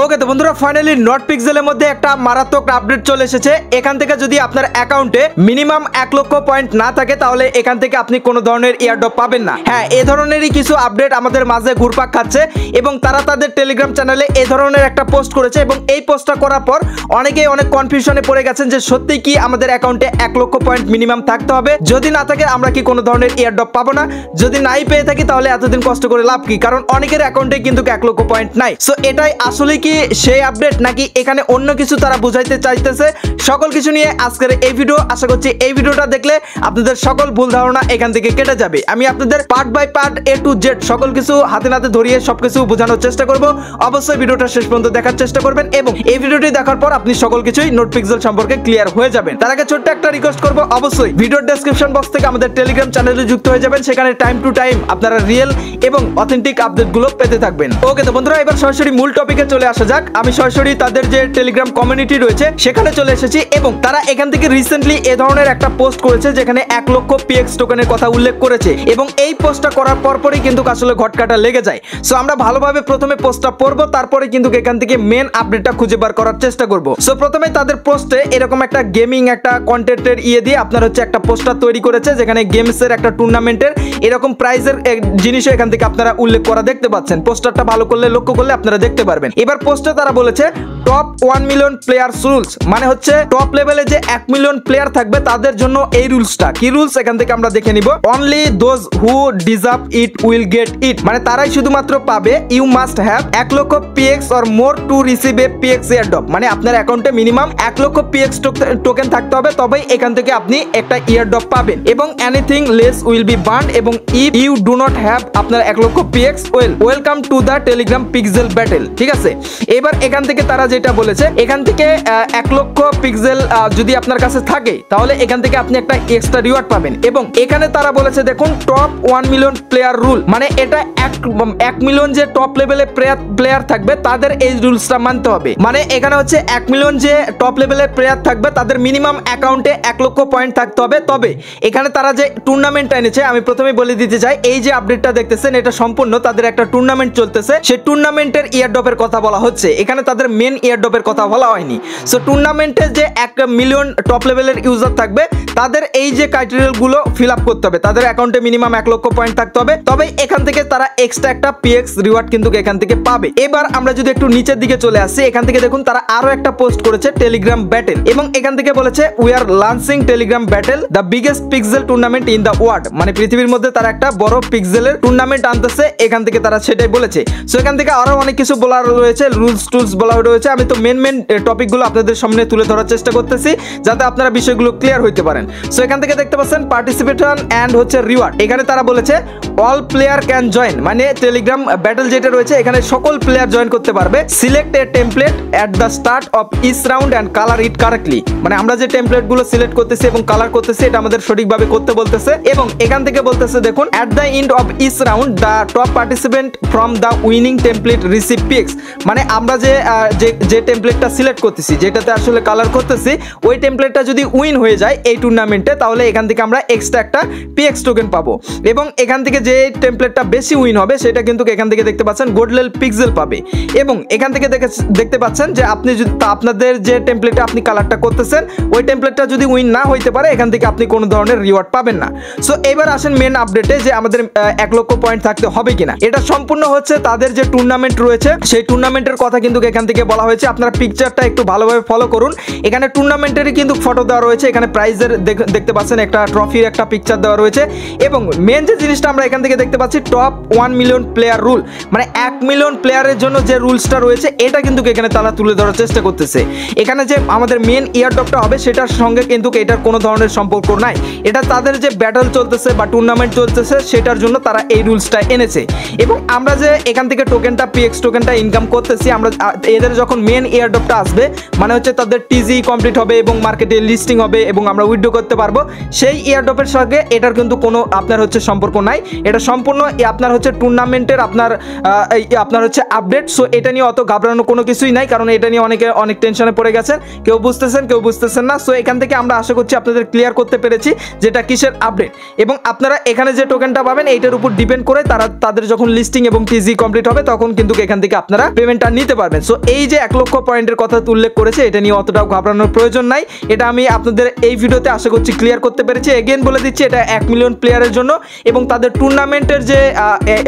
ওকে তো বন্ধুরা finally not পিক্সেলের মধ্যে একটা মারাত্মক আপডেট চলে এসেছে। এখান থেকে যদি আপনার অ্যাকাউন্টে মিনিমাম 1 লক্ষ পয়েন্ট না থাকে তাহলে এখান থেকে আপনি কোনো ধরনের এয়ারড্রপ পাবেন না। হ্যাঁ, এই ধরনেরই কিছু আপডেট আমাদের মাঝে ঘুরপাক খাচ্ছে এবং তারা তাদের টেলিগ্রাম চ্যানেলে এই ধরনের একটা পোস্ট করেছে এবং এই পোস্টটা করার পর অনেকেই অনেক কনফিউশনে পড়ে গেছেন যে সত্যি কি আমাদের অ্যাকাউন্টে 1 লক্ষ পয়েন্ট মিনিমাম থাকতে হবে, যদি না থাকে আমরা কি কোনো ধরনের এয়ারড্রপ পাবো না, যদি নাই পেয়ে থাকি তাহলে এতদিন কষ্ট করে লাভ কি, কারণ অনেকের অ্যাকাউন্টে কিন্তু 1 লক্ষ পয়েন্ট নাই। সো এটাই আসলে কি সেই আপডেট নাকি এখানে অন্য কিছু তারা বুঝাইতে চাইতেছে, সকল কিছু নিয়ে আজকের এই ভিডিও। আশা করছি এই ভিডিওটা দেখলে আপনাদের সকল ভুল ধারণা এখান থেকে কেটে যাবে। আমি আপনাদের part by part A to Z সকল কিছু হাতে নাতে ধরিয়ে সবকিছু বোঝানোর চেষ্টা করব। অবশ্যই ভিডিওটা শেষ পর্যন্ত দেখার চেষ্টা করবেন এবং এই ভিডিওটি দেখার পর আপনি সকল কিছুই নোট পিক্সেল সম্পর্কে ক্লিয়ার হয়ে যাবেন। তার আগে ছোট্ট একটা রিকোয়েস্ট করব, অবশ্যই ভিডিওর ডেসক্রিপশন বক্স থেকে আমাদের টেলিগ্রাম চ্যানেলে যুক্ত হয়ে যাবেন, সেখানে টাইম টু টাইম আপনারা রিয়েল এবং অথেন্টিক আপডেটগুলো পেতে থাকবেন। ওকে তো বন্ধুরা এবার সরাসরি মূল টপিকে চলে আসা যাক। আমি সরাসরি তাদের যে টেলিগ্রাম কমিউনিটি রয়েছে সেখানে চলে এসেছি এবং তারা এখান থেকে রিসেন্টলি এ ধরনের একটা পোস্ট করেছে যেখানে 1 লক্ষ PX টোকেনের কথা উল্লেখ করেছে এবং এই পোস্টটা করার পরপরই কিন্তু আসলে ঘটকাটা লেগে যায়। সো আমরা ভালোভাবে প্রথমে পোস্টটা পড়বো, তারপরে কিন্তু এখান থেকে মেন আপডেটটা খুঁজে বার করার চেষ্টা করব। সো প্রথমে তাদের পোস্টে এরকম একটা গেমিং একটা কন্টেন্টের দিয়ে আপনার হচ্ছে একটা পোস্টার তৈরি করেছে যেখানে গেমসের একটা টুর্নামেন্টের এরকম প্রাইজের জিনিসও এখান থেকে আপনারা উল্লেখ করা দেখতে পাচ্ছেন। পোস্টারটা ভালো করলে লক্ষ্য করলে আপনারা দেখতে পারবেন। এবার পোস্টে তারা বলেছে টপ 1 মিলিয়ন প্লেয়ার্স রুলস, মানে হচ্ছে টপ লেভেলে যে 1 মিলিয়ন প্লেয়ার থাকবে তাদের জন্য এই রুলসটা কি রুলস এখান থেকে আমরা দেখে নিব। Only those who deserve it will get it, মানে তারাই শুধুমাত্র পাবে। ইউ মাস্ট হ্যাভ 1 লক্ষ PX or more to receive a PX airdrop, মানে আপনার অ্যাকাউন্টে মিনিমাম 1 লক্ষ PX টোকেন থাকতে হবে তবেই এখান থেকে আপনি একটা এয়ারড্রপ পাবেন এবং anything less will be burn এবং if you do not have আপনার 1 লক্ষ PX welcome to the Telegram pixel battle. ঠিক আছে, এবার এখান থেকে তারা যেটা বলেছে এখান থেকে 1 লক্ষ পিক্সেল যদি আপনার কাছে থাকে তাহলে এখান থেকে আপনি একটা এক্সট্রা রিওয়ার্ড পাবেন এবং এখানে তারা বলেছে দেখুন টপ 1 মিলিয়ন প্লেয়ার রুল, মানে এটা 1 মিলিয়ন যে টপ লেভেলে প্লেয়ার থাকবে তাদের এই রুলসটা মানতে হবে। মানে এখানে হচ্ছে 1 মিলিয়ন যে টপ লেভেলের প্লেয়ার থাকবে তাদের মিনিমাম অ্যাকাউন্টে 1 লক্ষ পয়েন্ট থাকতে হবে। তবে এখানে তারা যে টুর্নামেন্টটা এনেছে আমি প্রথমে বলে দিতে চাই, এই যে আপডেটটা দেখতেছেন এটা সম্পূর্ণ তাদের একটা টুর্নামেন্ট চলতেছে, সেই টুর্নামেন্টের এয়ারড্রপের কথা বলা হচ্ছে, এখানে তাদের মেন এয়ারড্রপের কথা বলা হয়নি। সো টুর্নামেন্টে যে 1 মিলিয়ন টপ লেভেলের ইউজার থাকবে তাদের এই যে ক্রাইটেরিয়াগুলো ফিল আপ করতে হবে, তাদের অ্যাকাউন্টে মিনিমাম 1 লক্ষ পয়েন্ট থাকতে হবে, তবে এখান থেকে তারা এক্সট্রা একটা PX রিওয়ার্ড কিন্তু এখান থেকে পাবে। এবার আমরা যদি একটু নিচের দিকে চলে আসি, এখান থেকে দেখুন তারা আরো একটা পোস্ট করেছে টেলিগ্রাম ব্যাটেল এবং এখান থেকে বলেছে we are launching Telegram battle the biggest pixel tournament in the world, মানে পৃথিবীর মধ্যে তারা একটা বড় পিক্সেলের টুর্নামেন্ট আনতেছে, এখান থেকে তারা সেটাই বলেছে। সো এখান থেকে আরো অনেক কিছু বলা রয়েছে, রুলস টুলস বলা রয়েছে, আমি তো মেন টপিকগুলো আপনাদের সামনে তুলে ধরার চেষ্টা করতেছি যাতে আপনারা বিষয়গুলো ক্লিয়ার হইতে পারেন। সো এখান থেকে দেখতে পাচ্ছেন পার্টিসিপেশন এন্ড হচ্ছে রিওয়ার্ড, এখানে তারা বলেছে অল প্লেয়ার ক্যান জয়েন, মানে টেলিগ্রাম ব্যাটেল যেটা রয়েছে এখানে সকল প্লেয়ার জয়েন করতে পারবে। Select a template at the start of each round and colour it correctly, মানে আমরা যে টেমপ্লেট গুলো সিলেক্ট করতেছি এবং কালার করতেছি এটা আমাদের সঠিকভাবে করতে বলতেছে এবং এখান থেকে বলতেছে দেখুন at the end of each round the top participant from the winning template receive PX, মানে আমরা যে টেমপ্লেটটা সিলেক্ট করতেছি যেটাতে আসলে কালার করতেছি ওই টেমপ্লেটটা যদি উইন হয়ে যায় এই টুর্নামেন্টে তাহলে এখান থেকে আমরা এক্সট্রা একটা PX টোকেন পাবো এবং এখান থেকে যে টেমপ্লেটটা বেশি উইন হবে সেটা কিন্তু এখান থেকে দেখতে পাচ্ছেন গোল্ড লেভেল পিক্সেল পাবে এবং এখান থেকে দেখতে পাচ্ছেন যে আপনি যদি আপনাদের যে টেমপ্লেটে আপনি কালারটা করতেছেন ওই টেমপ্লেটটা যদি উইন না হইতে পারে এখান থেকে আপনি কোনো ধরনের রিওয়ার্ড পাবেন না। সো এবার আসেন মেন আপডেটে যে আমাদের 1 লক্ষ পয়েন্ট থাকতে হবে কিনা, এটা সম্পূর্ণ হচ্ছে তাদের যে টুর্নামেন্ট রয়েছে সেই টুর্নামেন্টের কথা কিন্তু এখান থেকে বলা হয়েছে। আপনারা পিকচারটা একটু ভালোভাবে ফলো করুন, এখানে টুর্নামেন্টেরই কিন্তু ফটো দেওয়া রয়েছে, এখানে প্রাইজের দেখতে পাচ্ছেন একটা ট্রফির একটা পিকচার দেওয়া রয়েছে এবং মেন যে জিনিসটা আমরা এখান থেকে দেখতে পাচ্ছি টপ 1 মিলিয়ন প্লেয়ার রুল, মানে 1 মিলিয়ন প্লেয়ারের জন্য যে রুলসটা রয়েছে এটা কিন্তু এখানে তারা তুলে ধরার চেষ্টা করতেছে। এখানে যে আমাদের মেন এয়ারড্রপটা হবে সেটার সঙ্গে কিন্তু এটার কোনো ধরনের সম্পর্ক নাই, এটা তাদের যে ব্যাটল চলতেছে বা টুর্নামেন্ট চলতেছে সেটার জন্য তারা এই রুলসটা এনেছে এবং আমরা যে এখান থেকে টোকেনটা PX টোকেনটা ইনকাম করতেছি আমরা এদের যখন মেন এয়ারড্রপটা আসবে মানে হচ্ছে তাদের TG কমপ্লিট হবে এবং মার্কেটে লিস্টিং হবে এবং আমরা উইথড্র করতে পারবো, সেই এয়ারড্রপের সঙ্গে এটার কিন্তু কোনো আপনার হচ্ছে সম্পর্ক নাই, এটা সম্পূর্ণ আপনার হচ্ছে টুর্নামেন্টের আপনার হচ্ছে আপডেট। সো এটা নিয়ে অত ঘাবড়ানো কোনো কিছুই নাই, কারণ এটা নিয়ে অনেক টেনশনে পড়ে গেছেন, কেউ বুঝতেছেন না। সো এখান থেকে আমরা আশা করছি আপনাদের ক্লিয়ার করতে পেরেছি যেটা কিসের আপডেট এবং আপনারা এখানে যে টোকেনটা পাবেন এইটার উপর ডিপেন্ড করে তাদের যখন লিস্টিং এবং TG কমপ্লিট হবে তখন কিন্তু এখান থেকে আপনারা পেমেন্টটা নিতে পারবেন। সো এই যে 1 লক্ষ পয়েন্টের কথা উল্লেখ করেছে, এটা নিয়ে অতটাও ঘাবড়ানোর প্রয়োজন নাই। এটা আমি আপনাদের এই ভিডিওতে আশা করছি ক্লিয়ার করতে পেরেছি। এগেন বলে দিচ্ছি, এটা 1 মিলিয়ন প্লেয়ারের জন্য এবং তাদের টুর্নামেন্টের যে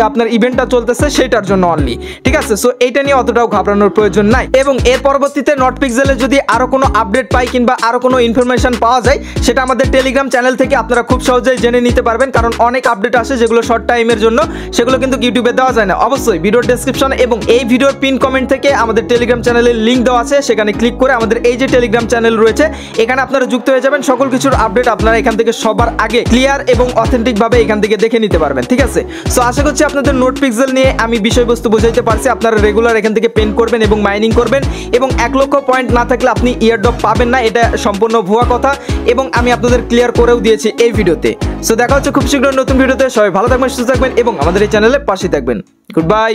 আপনার ইভেন্টটা চলতেছে সেটার জন্য অনলি, ঠিক আছে। সো এইটা নিয়ে অতটাও ঘাবড়ানোর প্রয়োজন নাই। এবং এর পরবর্তীতে নটপিক্সেলে যদি আরো কোনো আপডেট পাই কিংবা আরো কোনো ইনফরমেশন পাওয়া যায়, সেটা আমাদের টেলিগ্রাম চ্যানেল থেকে আপনারা খুব সহজেই জেনে নিতে পারবেন। কারণ অনেক আপডেট আসে যেগুলো শর্ট টাইমের জন্য, সেগুলো কিন্তু ইউটিউবে দেওয়া যায় না। অবশ্যই ভিডিওর ডেসক্রিপশন এবং এই ভিডিওর পিন কমেন্ট থেকে আমাদের টেলিগ্রাম চ্যানেলের লিঙ্ক দেওয়া আছে, সেখানে ক্লিক করে আমাদের এই যে টেলিগ্রাম চ্যানেল রয়েছে এখানে আপনারা যুক্ত হয়ে যাবেন। সকল কিছুর আপডেট আপনারা এখান থেকে সবার আগে ক্লিয়ার এবং অথেন্টিক ভাবে এখান থেকে দেখে নিতে পারবেন, ঠিক আছে। সো আশা করছি আপনাদের নটপিক্সেল নিয়ে আমি বিষয়বস্তু বোঝাইতে পারছি। আপনারা রেগুলার এখান থেকে পেন করবেন এবং মাইনিং করবেন, এবং 1 লক্ষ পয়েন্ট না থাকলে আপনি ইয়ারড্রপ পাবেন না, এটা সম্পূর্ণ ভুয়া কথা এবং আমি আপনাদের ক্লিয়ার করেও দিয়েছি এই ভিডিওতে। সো দেখা হচ্ছে খুব শীঘ্রই নতুন ভিডিওতে। সবাই ভালো থাকবেন, সুস্থ থাকবেন এবং আমাদের এই চ্যানেলে পাশে থাকবেন। Good bye.